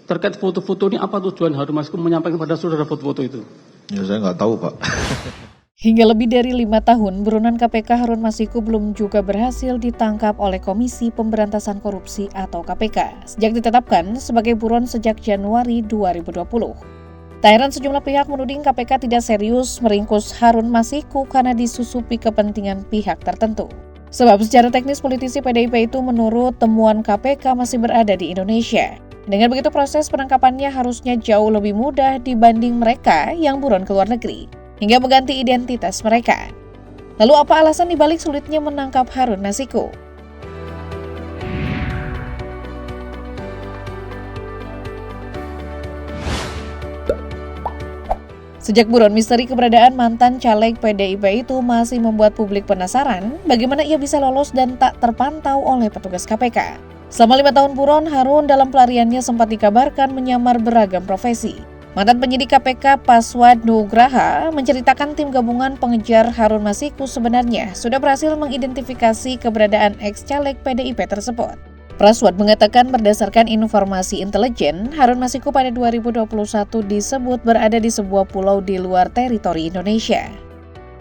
Terkait foto-foto ini apa tujuan Harun Masiku menyampaikan pada saudara foto-foto itu? Ya saya nggak tahu Pak. Hingga lebih dari 5 tahun, buronan KPK Harun Masiku belum juga berhasil ditangkap oleh Komisi Pemberantasan Korupsi atau KPK sejak ditetapkan sebagai buron sejak Januari 2020. Tak heran sejumlah pihak menuding KPK tidak serius meringkus Harun Masiku karena disusupi kepentingan pihak tertentu. Sebab secara teknis politisi PDIP itu menurut temuan KPK masih berada di Indonesia. Dengan begitu proses penangkapannya harusnya jauh lebih mudah dibanding mereka yang buron ke luar negeri, hingga mengganti identitas mereka. Lalu apa alasan dibalik sulitnya menangkap Harun Masiku? Sejak buron misteri keberadaan mantan caleg PDIP itu masih membuat publik penasaran bagaimana ia bisa lolos dan tak terpantau oleh petugas KPK. Selama 5 tahun buron, Harun dalam pelariannya sempat dikabarkan menyamar beragam profesi. Mantan penyidik KPK Paswad Nugraha menceritakan tim gabungan pengejar Harun Masiku sebenarnya sudah berhasil mengidentifikasi keberadaan ex-caleg PDIP tersebut. Paswad mengatakan berdasarkan informasi intelijen, Harun Masiku pada 2021 disebut berada di sebuah pulau di luar teritori Indonesia.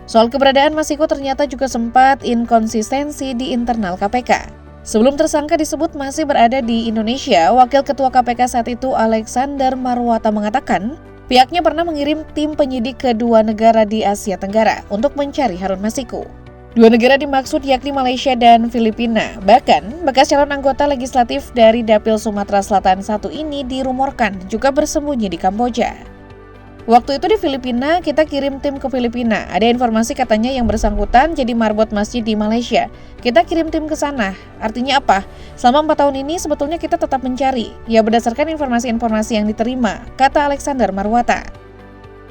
Soal keberadaan Masiku ternyata juga sempat inkonsistensi di internal KPK. Sebelum tersangka disebut masih berada di Indonesia, Wakil Ketua KPK saat itu Alexander Marwata mengatakan pihaknya pernah mengirim tim penyidik ke 2 negara di Asia Tenggara untuk mencari Harun Masiku. 2 negara dimaksud yakni Malaysia dan Filipina. Bahkan, bekas calon anggota legislatif dari Dapil Sumatera Selatan 1 ini dirumorkan juga bersembunyi di Kamboja. Waktu itu di Filipina, kita kirim tim ke Filipina. Ada informasi katanya yang bersangkutan jadi marbot masjid di Malaysia. Kita kirim tim ke sana. Artinya apa? Selama 4 tahun ini sebetulnya kita tetap mencari. Ya berdasarkan informasi-informasi yang diterima, kata Alexander Marwata.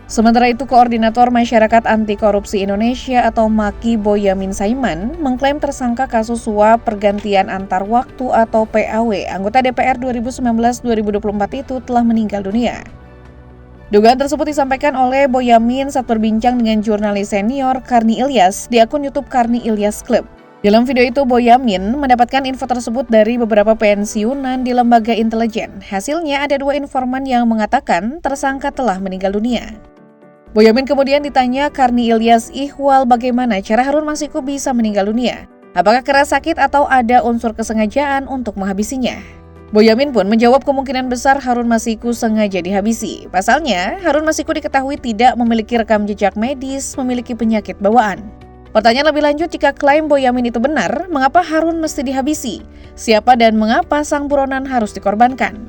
Sementara itu, Koordinator Masyarakat Anti Korupsi Indonesia atau MAKI Boyamin Saiman mengklaim tersangka kasus suap pergantian antar waktu atau PAW anggota DPR 2019-2024 itu telah meninggal dunia. Dugaan tersebut disampaikan oleh Boyamin saat berbincang dengan jurnalis senior Karni Ilyas di akun YouTube Karni Ilyas Club. Dalam video itu, Boyamin mendapatkan info tersebut dari beberapa pensiunan di lembaga intelijen. Hasilnya ada 2 informan yang mengatakan tersangka telah meninggal dunia. Boyamin kemudian ditanya Karni Ilyas ihwal bagaimana cara Harun Masiku bisa meninggal dunia. Apakah karena sakit atau ada unsur kesengajaan untuk menghabisinya? Boyamin pun menjawab kemungkinan besar Harun Masiku sengaja dihabisi. Pasalnya, Harun Masiku diketahui tidak memiliki rekam jejak medis, memiliki penyakit bawaan. Pertanyaan lebih lanjut, jika klaim Boyamin itu benar, mengapa Harun mesti dihabisi? Siapa dan mengapa sang buronan harus dikorbankan?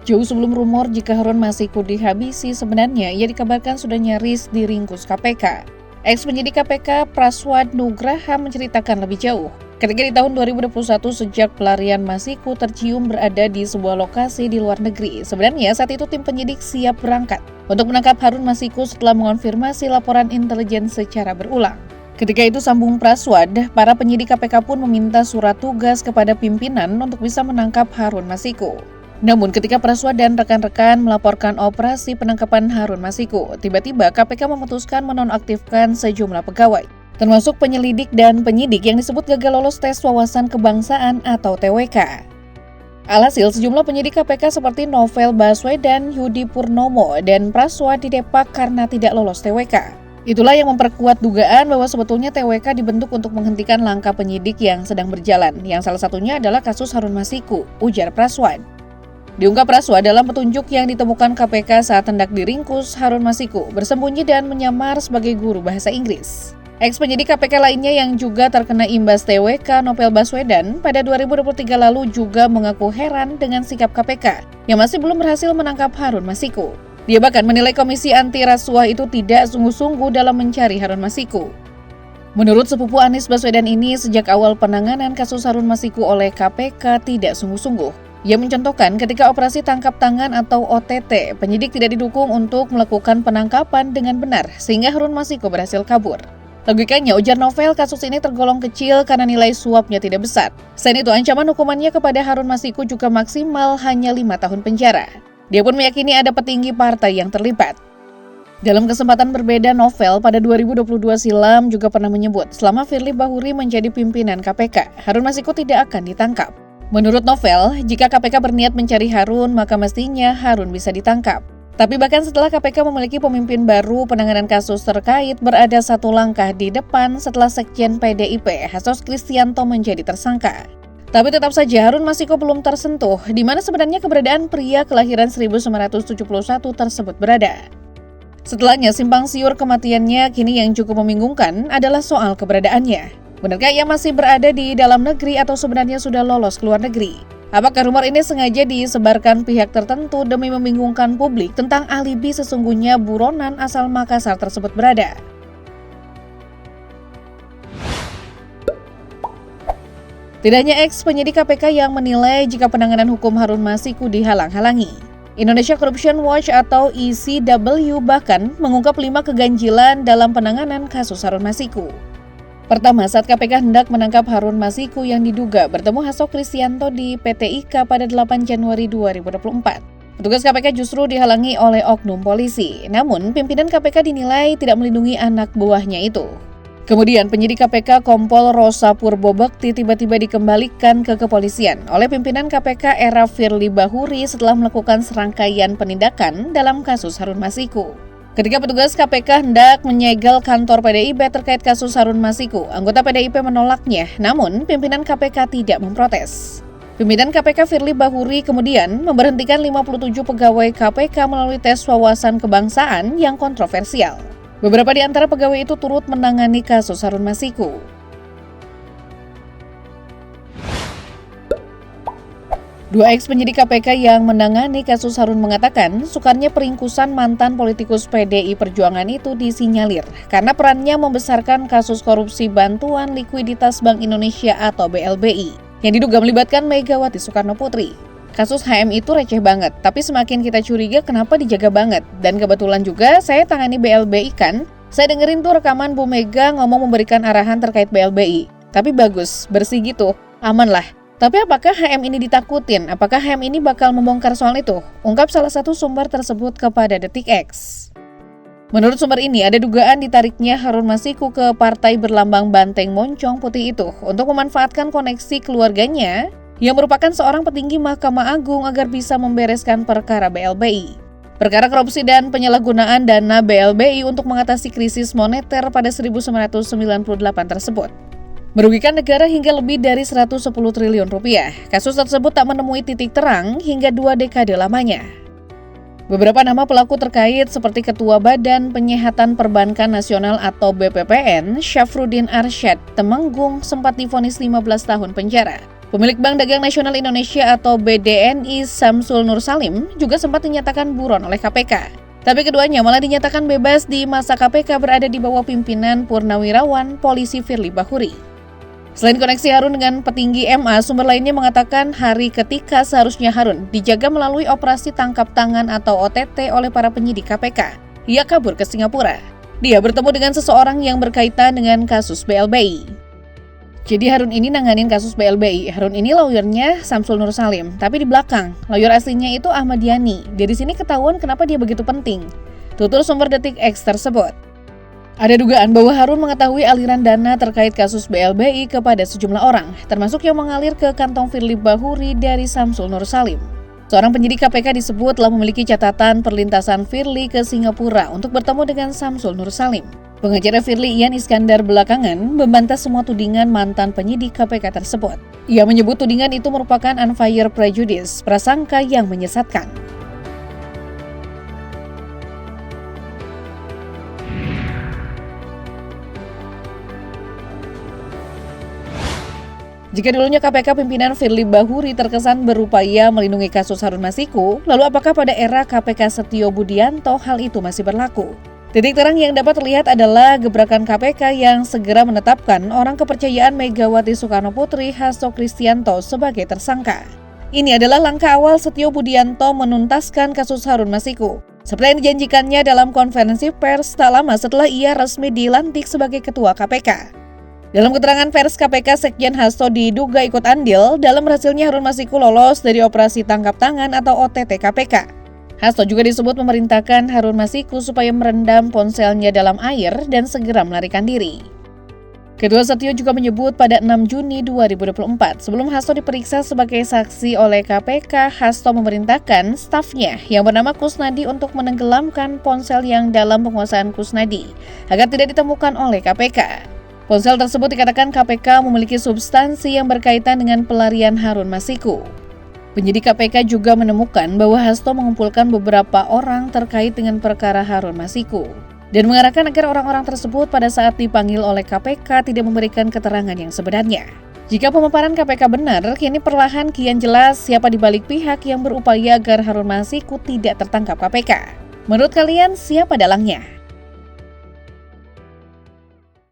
Jauh sebelum rumor jika Harun Masiku dihabisi, sebenarnya ia dikabarkan sudah nyaris diringkus KPK. Ex-penyidik KPK Paswad Nugraha menceritakan lebih jauh. Ketika di tahun 2021 sejak pelarian Masiku tercium berada di sebuah lokasi di luar negeri. Sebenarnya saat itu tim penyidik siap berangkat untuk menangkap Harun Masiku setelah mengonfirmasi laporan intelijen secara berulang. Ketika itu sambung Paswad, para penyidik KPK pun meminta surat tugas kepada pimpinan untuk bisa menangkap Harun Masiku. Namun ketika Paswad dan rekan-rekan melaporkan operasi penangkapan Harun Masiku, tiba-tiba KPK memutuskan menonaktifkan sejumlah pegawai, termasuk penyelidik dan penyidik yang disebut gagal lolos tes wawasan kebangsaan atau TWK. Alhasil sejumlah penyidik KPK seperti Novel Baswedan, Yudi Purnomo, dan Paswad didepak karena tidak lolos TWK. Itulah yang memperkuat dugaan bahwa sebetulnya TWK dibentuk untuk menghentikan langkah penyidik yang sedang berjalan, yang salah satunya adalah kasus Harun Masiku, ujar Paswad. Diungkap Paswad dalam petunjuk yang ditemukan KPK saat hendak diringkus, Harun Masiku bersembunyi dan menyamar sebagai guru bahasa Inggris. Ex-penyidik KPK lainnya yang juga terkena imbas TWK, Novel Baswedan, pada 2023 lalu juga mengaku heran dengan sikap KPK yang masih belum berhasil menangkap Harun Masiku. Dia bahkan menilai Komisi Anti Rasuah itu tidak sungguh-sungguh dalam mencari Harun Masiku. Menurut sepupu Anies Baswedan ini, sejak awal penanganan kasus Harun Masiku oleh KPK tidak sungguh-sungguh. Ia mencontohkan ketika operasi tangkap tangan atau OTT, penyidik tidak didukung untuk melakukan penangkapan dengan benar, sehingga Harun Masiku berhasil kabur. Logikanya, ujar Novel, kasus ini tergolong kecil karena nilai suapnya tidak besar. Selain itu, ancaman hukumannya kepada Harun Masiku juga maksimal hanya 5 tahun penjara. Dia pun meyakini ada petinggi partai yang terlibat. Dalam kesempatan berbeda, Novel pada 2022 silam juga pernah menyebut selama Firly Bahuri menjadi pimpinan KPK, Harun Masiku tidak akan ditangkap. Menurut Novel, jika KPK berniat mencari Harun, maka mestinya Harun bisa ditangkap. Tapi bahkan setelah KPK memiliki pemimpin baru, penanganan kasus terkait berada satu langkah di depan setelah Sekjen PDIP, Hasto Kristianto menjadi tersangka. Tapi tetap saja Harun Masiku belum tersentuh, di mana sebenarnya keberadaan pria kelahiran 1971 tersebut berada. Setelahnya, simpang siur kematiannya kini yang cukup membingungkan adalah soal keberadaannya. Benarkah ia masih berada di dalam negeri atau sebenarnya sudah lolos ke luar negeri? Apakah rumor ini sengaja disebarkan pihak tertentu demi membingungkan publik tentang alibi sesungguhnya buronan asal Makassar tersebut berada? Tidak hanya ex-penyidik KPK yang menilai jika penanganan hukum Harun Masiku dihalang-halangi. Indonesia Corruption Watch atau ECW bahkan mengungkap 5 keganjilan dalam penanganan kasus Harun Masiku. Pertama, saat KPK hendak menangkap Harun Masiku yang diduga bertemu Hasto Kristianto di PT IKA pada 8 Januari 2024. Petugas KPK justru dihalangi oleh oknum polisi, namun pimpinan KPK dinilai tidak melindungi anak buahnya itu. Kemudian penyidik KPK Kompol Rosa Purbobekti tiba-tiba dikembalikan ke kepolisian oleh pimpinan KPK era Firly Bahuri setelah melakukan serangkaian penindakan dalam kasus Harun Masiku. Ketika petugas KPK hendak menyegel kantor PDIP terkait kasus Harun Masiku, anggota PDIP menolaknya, namun pimpinan KPK tidak memprotes. Pimpinan KPK Firly Bahuri kemudian memberhentikan 57 pegawai KPK melalui tes wawasan kebangsaan yang kontroversial. Beberapa di antara pegawai itu turut menangani kasus Harun Masiku. Dua ex-penyidik KPK yang menangani kasus Harun mengatakan sukarnya peringkusan mantan politikus PDI Perjuangan itu disinyalir karena perannya membesarkan kasus korupsi bantuan likuiditas Bank Indonesia atau BLBI yang diduga melibatkan Megawati Soekarno Putri. Kasus HM itu receh banget, tapi semakin kita curiga kenapa dijaga banget. Dan kebetulan juga saya tangani BLBI kan, saya dengerin tuh rekaman Bu Mega ngomong memberikan arahan terkait BLBI. Tapi bagus, bersih gitu, aman lah. Tapi apakah HM ini ditakutin? Apakah HM ini bakal membongkar soal itu? Ungkap salah satu sumber tersebut kepada DetikX. Menurut sumber ini, ada dugaan ditariknya Harun Masiku ke partai berlambang banteng moncong putih itu untuk memanfaatkan koneksi keluarganya yang merupakan seorang petinggi Mahkamah Agung agar bisa membereskan perkara BLBI. Perkara korupsi dan penyalahgunaan dana BLBI untuk mengatasi krisis moneter pada 1998 tersebut merugikan negara hingga lebih dari 110 triliun rupiah. Kasus tersebut tak menemui titik terang hingga 2 dekade lamanya. Beberapa nama pelaku terkait seperti Ketua Badan Penyihatan Perbankan Nasional atau BPPN, Syafruddin Arsyad Temenggung sempat divonis 15 tahun penjara. Pemilik Bank Dagang Nasional Indonesia atau BDNI Samsul Nur Salim juga sempat dinyatakan buron oleh KPK. Tapi keduanya malah dinyatakan bebas di masa KPK berada di bawah pimpinan Purnawirawan Polisi Firly Bahuri. Selain koneksi Harun dengan petinggi MA, sumber lainnya mengatakan hari ketika seharusnya Harun dijaga melalui operasi tangkap tangan atau OTT oleh para penyidik KPK. Ia kabur ke Singapura. Dia bertemu dengan seseorang yang berkaitan dengan kasus BLBI. Jadi Harun ini nanganin kasus BLBI. Harun ini lawyernya Samsul Nur Salim, tapi di belakang lawyer aslinya itu Ahmad Yani. Dari sini ketahuan kenapa dia begitu penting. Tutur sumber DetikX tersebut. Ada dugaan bahwa Harun mengetahui aliran dana terkait kasus BLBI kepada sejumlah orang, termasuk yang mengalir ke kantong Firly Bahuri dari Samsul Nur Salim. Seorang penyidik KPK disebut telah memiliki catatan perlintasan Firly ke Singapura untuk bertemu dengan Samsul Nur Salim. Pengacara Firly Ian Iskandar belakangan membantah semua tudingan mantan penyidik KPK tersebut. Ia menyebut tudingan itu merupakan unfair prejudice, prasangka yang menyesatkan. Jika dulunya KPK pimpinan Firly Bahuri terkesan berupaya melindungi kasus Harun Masiku, lalu apakah pada era KPK Setio Budianto hal itu masih berlaku? Titik terang yang dapat terlihat adalah gebrakan KPK yang segera menetapkan orang kepercayaan Megawati Soekarno Putri Hasto Kristianto sebagai tersangka. Ini adalah langkah awal Setio Budianto menuntaskan kasus Harun Masiku, seperti yang dijanjikannya dalam konferensi pers tak lama setelah ia resmi dilantik sebagai Ketua KPK. Dalam keterangan pers KPK, Sekjen Hasto diduga ikut andil dalam berhasilnya Harun Masiku lolos dari operasi tangkap tangan atau OTT KPK. Hasto juga disebut memerintahkan Harun Masiku supaya merendam ponselnya dalam air dan segera melarikan diri. Kedua Setio juga menyebut pada 6 Juni 2024, sebelum Hasto diperiksa sebagai saksi oleh KPK, Hasto memerintahkan stafnya yang bernama Kusnadi untuk menenggelamkan ponsel yang dalam penguasaan Kusnadi agar tidak ditemukan oleh KPK. Ponsel tersebut dikatakan KPK memiliki substansi yang berkaitan dengan pelarian Harun Masiku. Penyidik KPK juga menemukan bahwa Hasto mengumpulkan beberapa orang terkait dengan perkara Harun Masiku dan mengarahkan agar orang-orang tersebut pada saat dipanggil oleh KPK tidak memberikan keterangan yang sebenarnya. Jika pemaparan KPK benar, kini perlahan kian jelas siapa di balik pihak yang berupaya agar Harun Masiku tidak tertangkap KPK. Menurut kalian, siapa dalangnya?